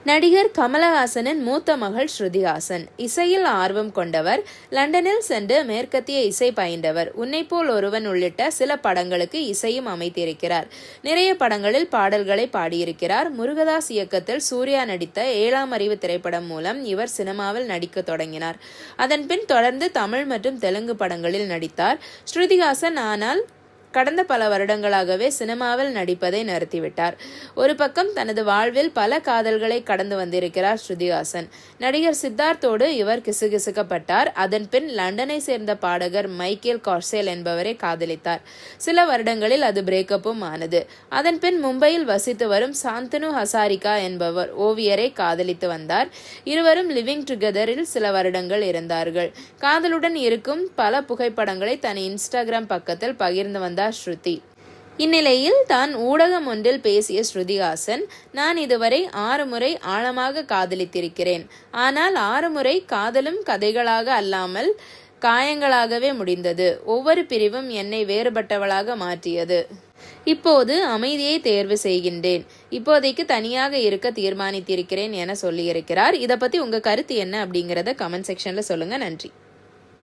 நடிகர் கமலஹாசனின் மூத்த மகள் ஸ்ருதிஹாசன் இசையில் ஆர்வம் கொண்டவர். லண்டனில் சென்று மேற்கத்திய இசை பயின்றவர். உன்னைப்போல் ஒருவன் உள்ளிட்ட சில படங்களுக்கு இசையும் அமைத்திருக்கிறார். நிறைய படங்களில் பாடல்களை பாடியிருக்கிறார். முருகதாஸ் இயக்கத்தில் சூர்யா நடித்த 7ஆம் அறிவு திரைப்படம் மூலம் இவர் சினிமாவில் நடிக்க தொடங்கினார். அதன்பின் தொடர்ந்து தமிழ் மற்றும் தெலுங்கு படங்களில் நடித்தார் ஸ்ருதிஹாசன். ஆனால் கடந்த பல வருடங்களாகவே சினிமாவில் நடிப்பதை நிறுத்திவிட்டார். ஒரு பக்கம் தனது வாழ்வில் பல காதல்களை கடந்து வந்திருக்கிறார் ஸ்ருதிஹாசன். நடிகர் சித்தார்த்தோடு இவர் கிசுகிசுக்கப்பட்டார். அதன் பின் லண்டனை சேர்ந்த பாடகர் மைக்கேல் கார்சேல் என்பவரை காதலித்தார். சில வருடங்களில் அது பிரேக்கப்பும் ஆனது. அதன் பின் மும்பையில் வசித்து வரும் சாந்தனு ஹசாரிகா என்பவர் ஓவியரை காதலித்து வந்தார். இருவரும் லிவிங் டுகெதரில் சில வருடங்கள் இருந்தார்கள். காதலுடன் இருக்கும் பல புகைப்படங்களை தன் இன்ஸ்டாகிராம் பக்கத்தில் பகிர்ந்து வந்தார் ஸ்ருதி. இந்நிலையில் தான் ஊடகம் ஒன்றில் பேசிய ஸ்ருதிஹாசன், நான் இதுவரை 6 முறை ஆழமாக காதலித்திருக்கிறேன். ஆனால் 6 முறை காதலும் கதைகளாக அல்லாமல் காயங்களாகவே முடிந்தது. ஒவ்வொரு பிரிவும் என்னை வேறுபட்டவளாக மாற்றியது. இப்போது அமைதியை தேர்வு செய்கின்றேன். இப்போதைக்கு தனியாக இருக்க தீர்மானித்திருக்கிறேன் என சொல்லியிருக்கிறார். இதை பத்தி உங்க கருத்து என்ன அப்படிங்கிறத கமெண்ட் செக்ஷன்ல சொல்லுங்க. நன்றி.